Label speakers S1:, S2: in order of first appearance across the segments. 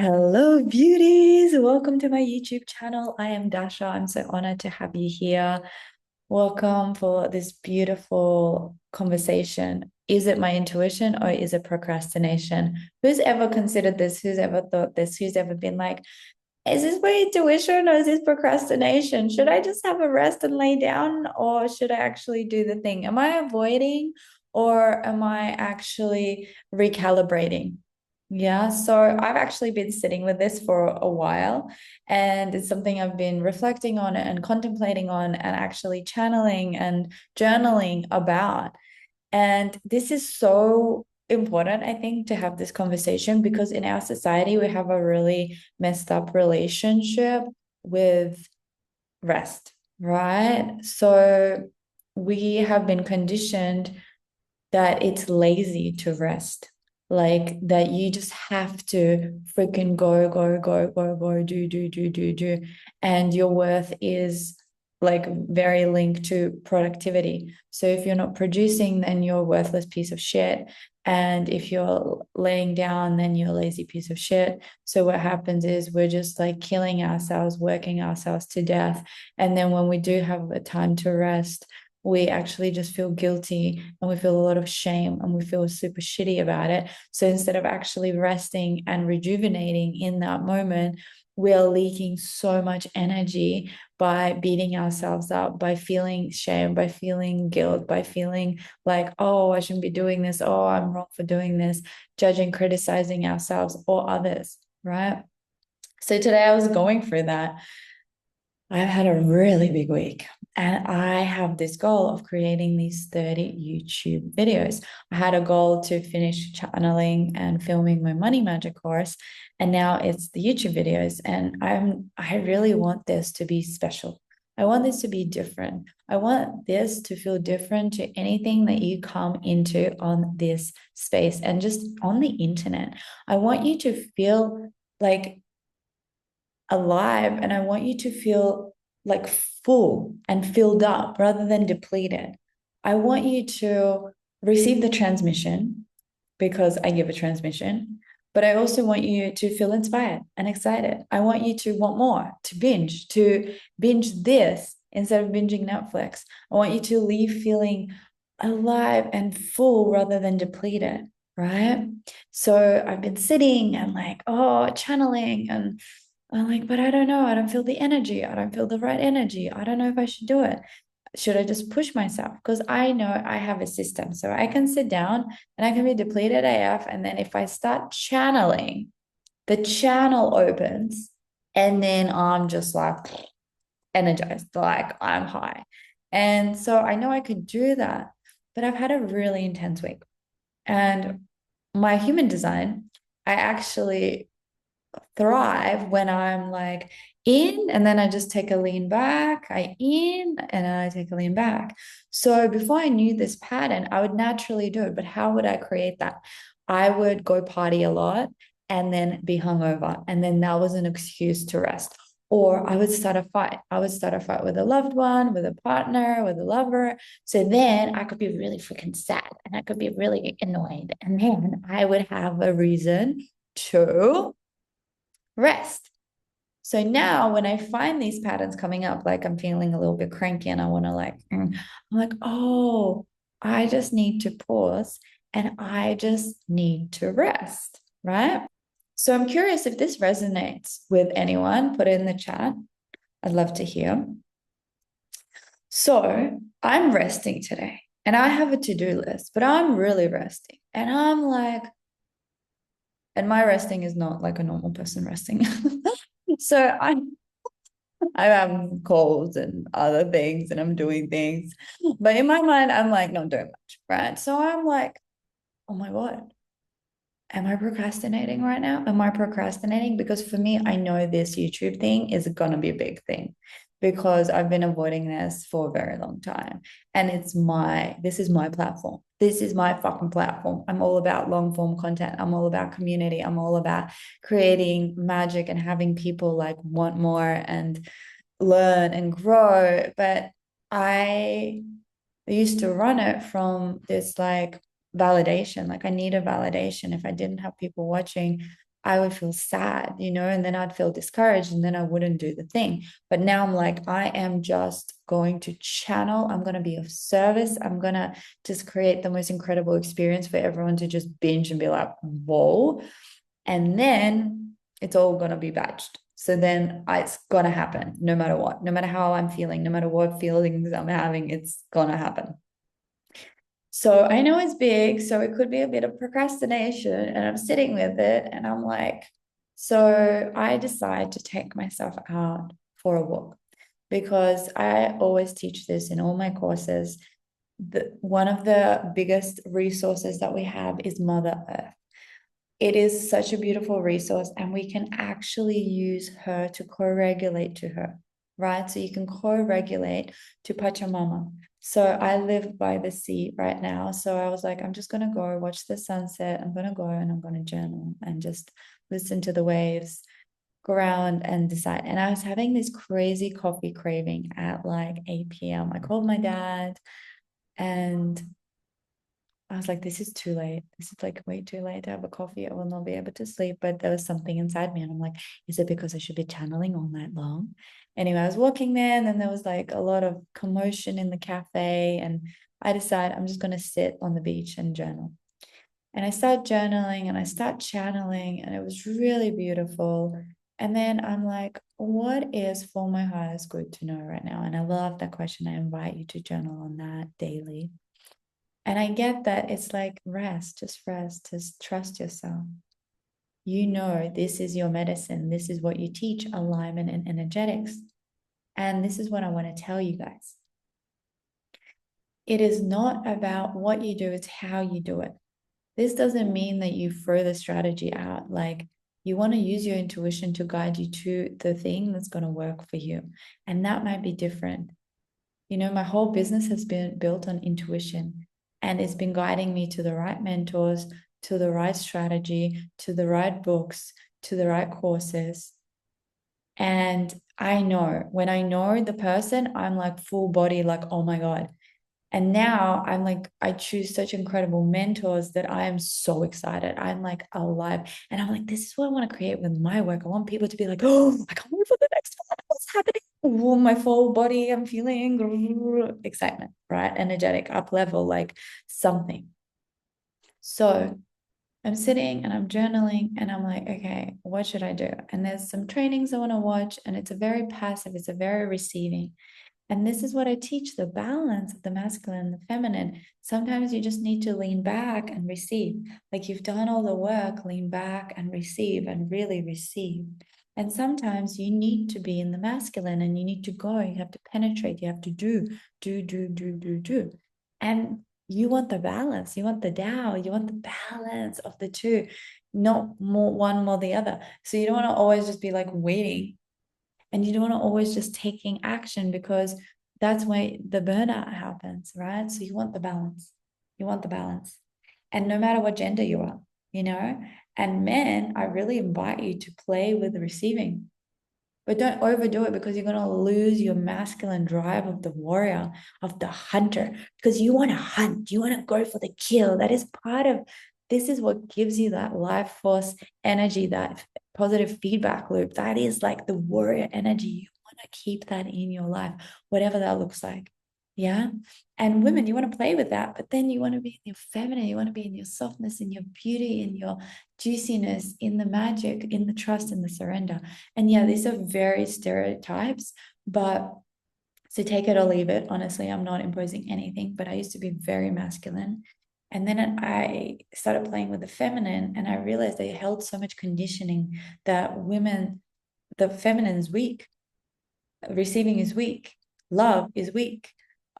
S1: Hello, beauties. Welcome to my YouTube channel. I am Dasha. I'm so honored to have you here. Welcome for this beautiful conversation. Is it my intuition or is it procrastination? Who's ever considered this? Who's ever thought this? Who's ever been like, is this my intuition or is this procrastination? Should I just have a rest and lay down or should I actually do the thing? Am I avoiding or am I actually recalibrating? Yeah, so I've actually been sitting with this for a while, and it's something I've been reflecting on and contemplating on and actually channeling and journaling about. And this is so important, I think, to have this conversation because in our society, we have a really messed up relationship with rest, right? So we have been conditioned that it's lazy to rest. Like that you just have to freaking go, go, go, go, go, do. And your worth is like very linked to productivity. So if you're not producing, then you're a worthless piece of shit. And if you're laying down, then you're a lazy piece of shit. So what happens is we're just like killing ourselves, working ourselves to death. And then when we do have a time to rest, we actually just feel guilty and we feel a lot of shame and we feel super shitty about it. So instead of actually resting and rejuvenating in that moment, we are leaking so much energy by beating ourselves up, by feeling shame, by feeling guilt, by feeling like, oh, I shouldn't be doing this. Oh, I'm wrong for doing this, judging, criticizing ourselves or others, right? So today I was going through that. I've had a really big week and I have this goal of creating these 30 YouTube videos. I had a goal to finish channeling and filming my money magic course, and now it's the YouTube videos. And I really want this to be special. I want this to be different. I want this to feel different to anything that you come into on this space and just on the internet. I want you to feel like alive and I want you to feel like full and filled up rather than depleted. I want you to receive the transmission because I give a transmission, but I also want you to feel inspired and excited. I want you to want more, to binge this instead of binging Netflix. I want you to leave feeling alive and full rather than depleted, right? So I've been sitting and like, oh, channeling and I'm like, but I don't know. I don't feel the energy. I don't feel the right energy. I don't know if I should do it. Should I just push myself? Because I know I have a system. So I can sit down and I can be depleted AF. And then if I start channeling, the channel opens and then I'm just like energized, like I'm high. And so I know I could do that. But I've had a really intense week. And my human design, I actually thrive when I'm like in and then I just take a lean back, I in and then I take a lean back. So before I knew this pattern, I would naturally do it. But how would I create that? I would go party a lot and then be hungover. And then that was an excuse to rest. Or I would start a fight. I would start a fight with a loved one, with a partner, with a lover. So then I could be really freaking sad and I could be really annoyed. And then I would have a reason to rest. So now when I find these patterns coming up, like I'm feeling a little bit cranky and I want to I'm like, oh, I just need to pause and I just need to rest, right? So I'm curious if this resonates with anyone. Put it in the chat. I'd love to hear. So I'm resting today and I have a to-do list, but I'm really resting. And I'm like, and my resting is not like a normal person resting. So I have calls and other things and I'm doing things. But in my mind, I'm like not doing much, right? So I'm like, oh my God, am I procrastinating right now? Am I procrastinating? Because for me, I know this YouTube thing is going to be a big thing because I've been avoiding this for a very long time. And this is my platform. This is my fucking platform. I'm all about long form content. I'm all about community. I'm all about creating magic and having people like want more and learn and grow. But I used to run it from this like validation. Like I need a validation. If I didn't have people watching, I would feel sad, and then I'd feel discouraged and then I wouldn't do the thing. But now I'm like, I am just going to channel. I'm going to be of service. I'm going to just create the most incredible experience for everyone to just binge and be like, whoa. And then it's all going to be batched. So then it's going to happen no matter what, no matter how I'm feeling, no matter what feelings I'm having, it's going to happen. So I know it's big, so it could be a bit of procrastination, and I'm sitting with it, and I'm like, so I decide to take myself out for a walk because I always teach this in all my courses. One of the biggest resources that we have is Mother Earth. It is such a beautiful resource, and we can actually use her to co-regulate to her, right? So you can co-regulate to Pachamama. So I live by the sea right now. So I was like, I'm just going to go watch the sunset. I'm going to go and I'm going to journal and just listen to the waves, go around and decide. And I was having this crazy coffee craving at like 8 p.m. I called my dad and I was like, this is too late. This is like way too late to have a coffee. I will not be able to sleep. But there was something inside me. And I'm like, is it because I should be channeling all night long? Anyway, I was walking there and then there was like a lot of commotion in the cafe. And I decided I'm just going to sit on the beach and journal. And I start journaling and I start channeling, and it was really beautiful. And then I'm like, what is for my highest good to know right now? And I love that question. I invite you to journal on that daily. And I get that it's like rest, just trust yourself. This is your medicine. This is what you teach, alignment and energetics. And this is what I want to tell you guys. It is not about what you do, it's how you do it. This doesn't mean that you throw the strategy out. Like, you want to use your intuition to guide you to the thing that's going to work for you. And that might be different. My whole business has been built on intuition, and it's been guiding me to the right mentors, to the right strategy, to the right books, to the right courses. And I know when I know the person, I'm like full body, like, oh my God. And now I'm like, I choose such incredible mentors that I am so excited. I'm like alive. And I'm like, this is what I want to create with my work. I want people to be like, oh, I can't wait for the next one. What's happening? Oh, my full body, I'm feeling excitement, right? Energetic, up level, like something. So I'm sitting and I'm journaling and I'm like, okay, what should I do? And there's some trainings I want to watch, and it's a very passive, it's a very receiving. And this is what I teach, the balance of the masculine and the feminine. Sometimes you just need to lean back and receive. Like, you've done all the work, lean back and receive and really receive. And sometimes you need to be in the masculine and you need to go, you have to penetrate, you have to do. And you want the balance, you want the Tao, you want the balance of the two, not more one more the other. So you don't want to always just be like waiting, and you don't want to always just taking action, because that's where the burnout happens, right? So you want the balance. You want the balance. And no matter what gender you are, and men, I really invite you to play with the receiving. But don't overdo it, because you're going to lose your masculine drive of the warrior, of the hunter, because you want to hunt, you want to go for the kill. That is part of this, is what gives you that life force energy, that positive feedback loop. That is like the warrior energy. You want to keep that in your life, whatever that looks like. Yeah. And women, you want to play with that, but then you want to be in your feminine, you want to be in your softness, in your beauty, in your juiciness, in the magic, in the trust, in the surrender. And yeah, these are very stereotypes, but so take it or leave it. Honestly, I'm not imposing anything, but I used to be very masculine. And then I started playing with the feminine, and I realized they held so much conditioning that women, the feminine is weak, receiving is weak, love is weak,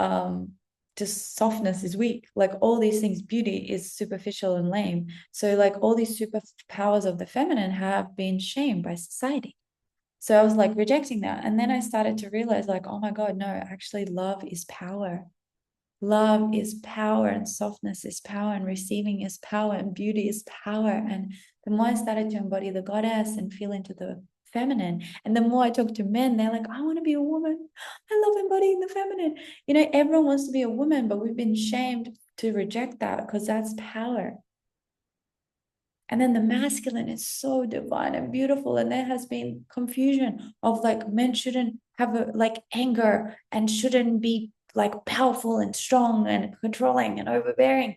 S1: um just softness is weak, like all these things, beauty is superficial and lame. So like all these superpowers of the feminine have been shamed by society. So I was like rejecting that, and then I started to realize, like, oh my God, no, actually love is power. Love is power, and softness is power, and receiving is power, and beauty is power. And the more I started to embody the goddess and feel into the feminine, and the more I talk to men, they're like, I want to be a woman. I love embodying the feminine. Everyone wants to be a woman, but we've been shamed to reject that, because that's power. And then the masculine is so divine and beautiful. And there has been confusion of like men shouldn't have like anger and shouldn't be like powerful and strong and controlling and overbearing.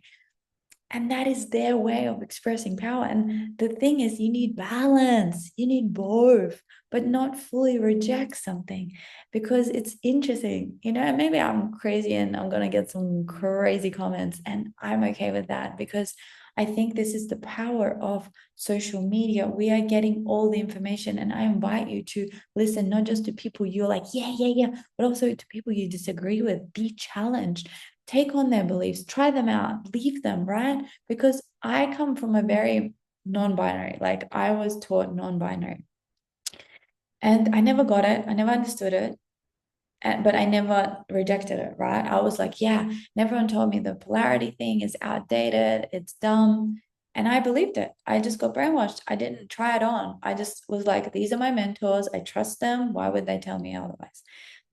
S1: And that is their way of expressing power. And the thing is, you need balance, you need both, but not fully reject something, because it's interesting, and maybe I'm crazy and I'm going to get some crazy comments, and I'm okay with that, because I think this is the power of social media. We are getting all the information, and I invite you to listen not just to people you're like, yeah, yeah, yeah, but also to people you disagree with. Be challenged, take on their beliefs, try them out, leave them, right? Because I come from a very non-binary, like I was taught non-binary. And I never got it. I never understood it. But I never rejected it, right? I was like, yeah, and everyone told me the polarity thing is outdated, it's dumb. And I believed it. I just got brainwashed. I didn't try it on. I just was like, these are my mentors. I trust them. Why would they tell me otherwise?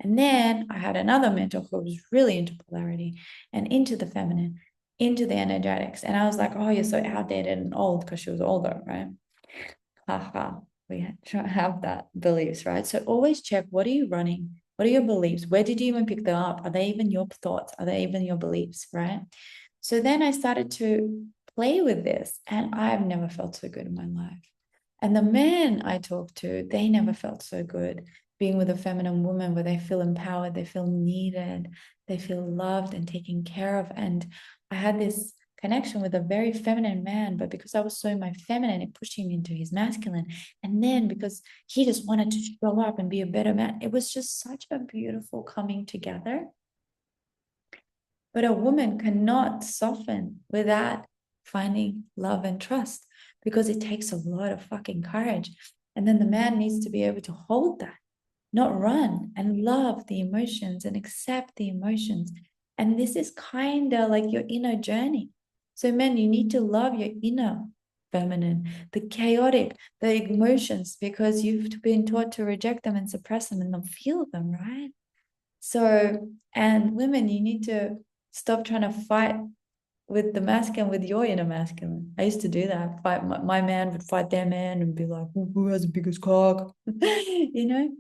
S1: And then I had another mentor who was really into polarity and into the feminine, into the energetics. And I was like, oh, you're so outdated and old, because she was older, right? Haha, we have that beliefs, right? So always check, what are you running? What are your beliefs? Where did you even pick them up? Are they even your thoughts? Are they even your beliefs, right? So then I started to play with this, and I've never felt so good in my life. And the men I talk to, they never felt so good being with a feminine woman, where they feel empowered, they feel needed, they feel loved and taken care of. And I had this connection with a very feminine man, but because I was so my feminine, it pushed him into his masculine. And then because he just wanted to show up and be a better man, it was just such a beautiful coming together. But a woman cannot soften without finding love and trust, because it takes a lot of fucking courage. And then the man needs to be able to hold that, not run, and love the emotions and accept the emotions. And this is kind of like your inner journey. So, men, you need to love your inner feminine, the chaotic, the emotions, because you've been taught to reject them and suppress them and not feel them, right? So, and women, you need to stop trying to fight with the masculine with your inner masculine. I used to do that. Fight my man would fight their man and be like, who has the biggest cock? you know?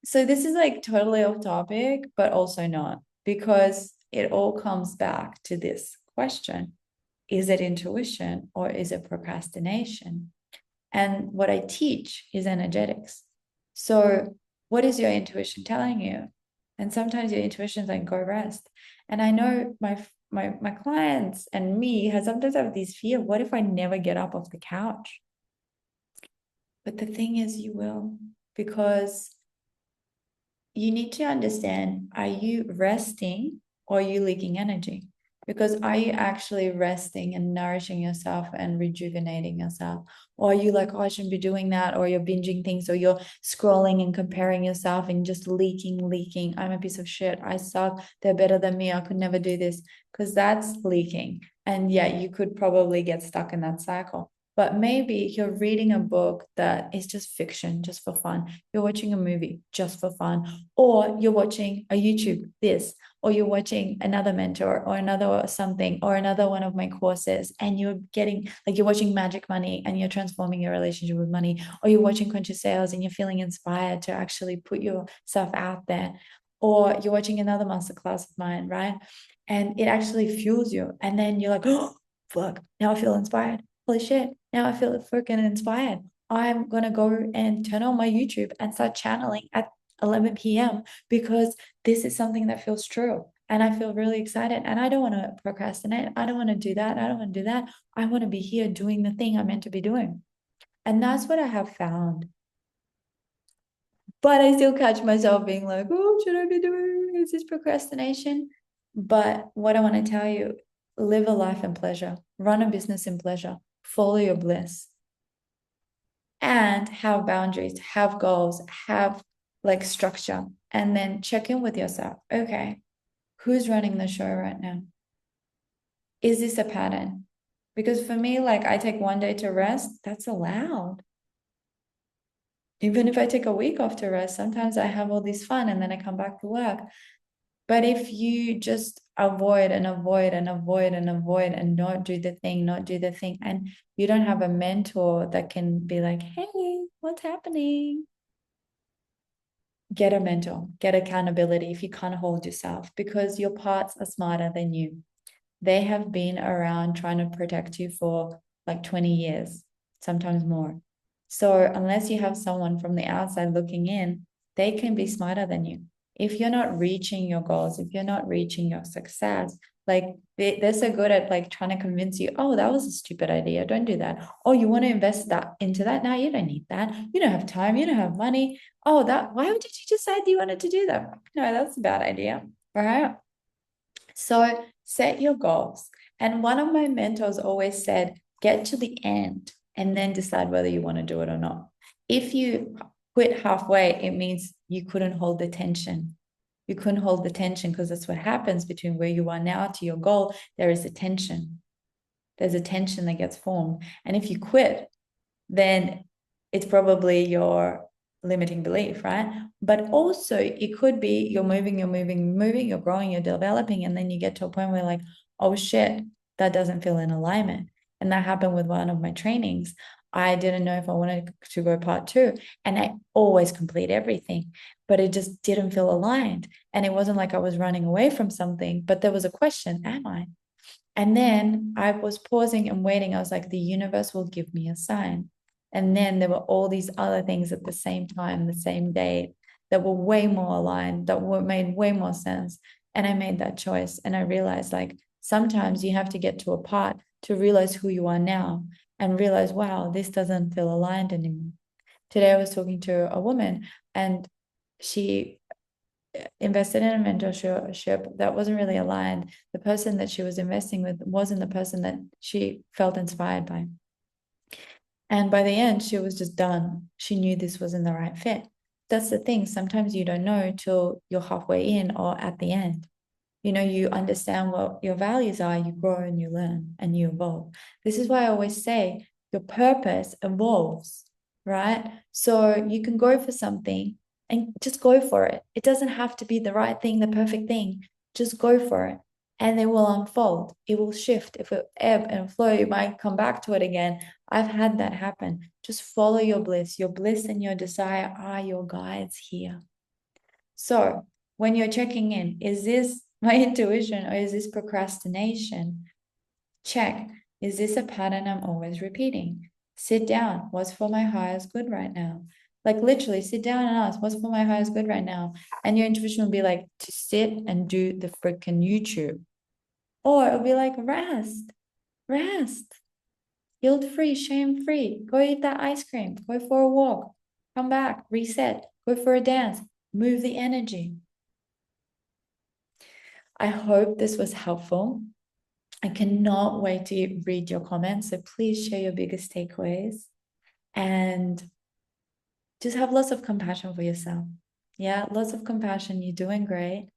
S1: So this is like totally off topic, but also not, because it all comes back to this question. Is it intuition or is it procrastination? And what I teach is energetics. So what is your intuition telling you? And sometimes your intuition is like, go rest. And I know my clients and me has sometimes have these fear. What if I never get up off the couch? But the thing is, you will, because you need to understand, are you resting or are you leaking energy? Because are you actually resting and nourishing yourself and rejuvenating yourself? Or are you like, oh, I shouldn't be doing that? Or you're binging things, or you're scrolling and comparing yourself and just leaking. I'm a piece of shit. I suck. They're better than me. I could never do this. Because that's leaking. And yeah, you could probably get stuck in that cycle. But maybe you're reading a book that is just fiction, just for fun. You're watching a movie just for fun, or you're watching a YouTube this, or you're watching another mentor or another something, or another one of my courses, and you're getting like, you're watching Magic Money and you're transforming your relationship with money, or you're watching Conscious Sales and you're feeling inspired to actually put yourself out there, or you're watching another masterclass of mine, right? And it actually fuels you. And then you're like, oh, fuck, now I feel inspired. Holy shit, now I feel freaking inspired. I'm going to go and turn on my YouTube and start channeling at 11 p.m. because this is something that feels true. And I feel really excited. And I don't want to procrastinate. I don't want to do that. I don't want to do that. I want to be here doing the thing I'm meant to be doing. And that's what I have found. But I still catch myself being like, oh, should I be doing? Is this procrastination? But what I want to tell you, live a life in pleasure, run a business in pleasure, follow your bliss, and have boundaries, have goals, have like structure, and then check in with yourself. Okay, who's running the show right now? Is this a pattern? Because for me, like, I take one day to rest, that's allowed. Even if I take a week off to rest, sometimes I have all this fun and then I come back to work. But if you just avoid and avoid and avoid and avoid and not do the thing, not do the thing, and you don't have a mentor that can be like, hey, what's happening? Get a mentor, get accountability if you can't hold yourself, because your parts are smarter than you. They have been around trying to protect you for like 20 years, sometimes more. So, unless you have someone from the outside looking in, they can be smarter than you. If you're not reaching your goals, if you're not reaching your success, like they're so good at like trying to convince you, oh, that was a stupid idea. Don't do that. Oh, you want to invest that into that? Now you don't need that. You don't have time. You don't have money. Oh, why did you decide you wanted to do that? No, that's a bad idea. Right. So set your goals. And one of my mentors always said, get to the end and then decide whether you want to do it or not. If you quit halfway, it means you couldn't hold the tension. You couldn't hold the tension, because that's what happens between where you are now to your goal. There is a tension. There's a tension that gets formed. And if you quit, then it's probably your limiting belief, right? But also it could be you're moving, you're growing, you're developing, and then you get to a point where like, oh shit, that doesn't feel in alignment. And that happened with one of my trainings. I didn't know if I wanted to go part two, and I always complete everything, but it just didn't feel aligned. And it wasn't like I was running away from something, but there was a question, am I? And then I was pausing and waiting. I was like, the universe will give me a sign. And then there were all these other things at the same time, the same date, that were way more aligned, that were made way more sense. And I made that choice. And I realized like sometimes you have to get to a part to realize who you are now and realize, wow, this doesn't feel aligned anymore. Today I was talking to a woman, and she invested in a mentorship that wasn't really aligned. The person that she was investing with wasn't the person that she felt inspired by. And by the end, she was just done. She knew this wasn't the right fit. That's the thing. Sometimes you don't know till you're halfway in or at the end. You understand what your values are, you grow and you learn and you evolve. This is why I always say your purpose evolves, right? So you can go for something and just go for it. It doesn't have to be the right thing, the perfect thing. Just go for it and it will unfold. It will shift. If it ebb and flow, you might come back to it again. I've had that happen. Just follow your bliss. Your bliss and your desire are your guides here. So when you're checking in, is this my intuition or is this procrastination? Check. Is this a pattern I'm always repeating? Sit down. What's for my highest good right now? Like literally sit down and ask, what's for my highest good right now? And your intuition will be like, to sit and do the freaking YouTube. Or it'll be like, rest, rest, guilt free, shame free. Go eat that ice cream. Go for a walk. Come back, reset, go for a dance, move the energy. I hope this was helpful. I cannot wait to read your comments. So please share your biggest takeaways and just have lots of compassion for yourself. Yeah, lots of compassion. You're doing great.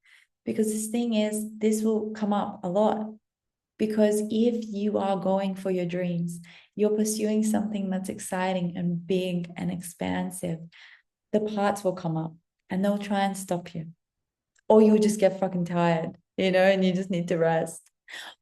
S1: Because this thing is, this will come up a lot. Because if you are going for your dreams, you're pursuing something that's exciting and big and expansive, the parts will come up and they'll try and stop you. Or you'll just get fucking tired, and you just need to rest.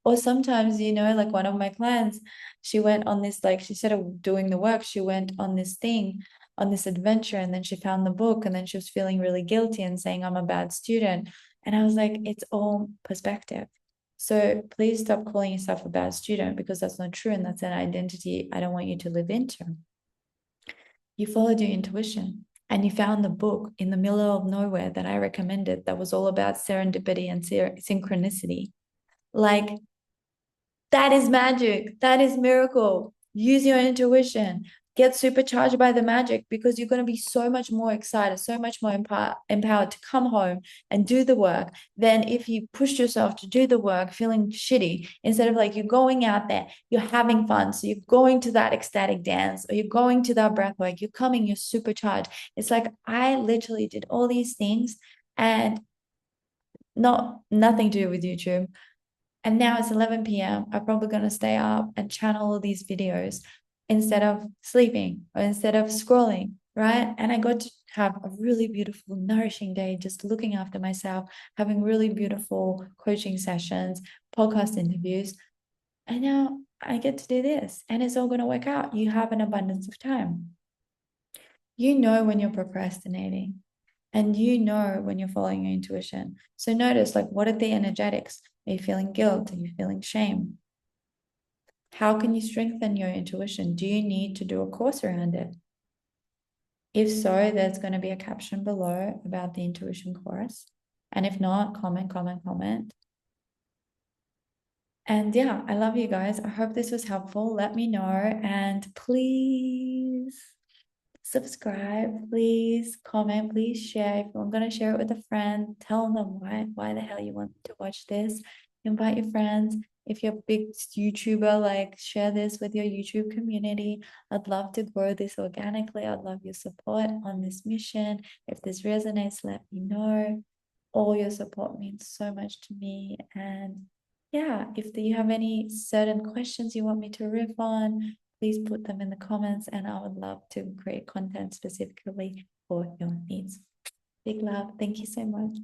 S1: Or sometimes, like one of my clients, she went on this, like, she said of doing the work, she went on this thing, on this adventure, and then she found the book, and then she was feeling really guilty and saying, I'm a bad student. And I was like, it's all perspective. So please stop calling yourself a bad student, because that's not true. And that's an identity I don't want you to live into. You followed your intuition and you found the book in the middle of nowhere that I recommended that was all about serendipity and synchronicity. Like, that is magic. That is miracle. Use your intuition. Get supercharged by the magic, because you're going to be so much more excited, so much more empowered to come home and do the work than if you pushed yourself to do the work feeling shitty, instead of like you're going out there, you're having fun. So you're going to that ecstatic dance, or you're going to that breath work, you're coming, you're supercharged. It's like I literally did all these things and nothing to do with YouTube. And now it's 11 p.m. I'm probably going to stay up and channel all these videos instead of sleeping or instead of scrolling. right? And I got to have a really beautiful, nourishing day, just looking after myself, having really beautiful coaching sessions, podcast interviews. And now I get to do this, and it's all going to work out. You have an abundance of time. You know when you're procrastinating, and you know when you're following your intuition. So notice, like, what are the energetics? Are you feeling guilt? Are you feeling shame? How can you strengthen your intuition? Do you need to do a course around it? If so, there's going to be a caption below about the intuition course. And if not, comment, comment, comment. And yeah, I love you guys. I hope this was helpful. Let me know. And please subscribe, please comment, please share. If I'm going to share it with a friend, tell them why the hell you want to watch this. Invite your friends. If you're a big YouTuber, like, share this with your YouTube community. I'd love to grow this organically. I'd love your support on this mission. If this resonates, let me know. All your support means so much to me. And yeah, if you have any certain questions you want me to riff on, please put them in the comments, and I would love to create content specifically for your needs. Big love. Thank you so much.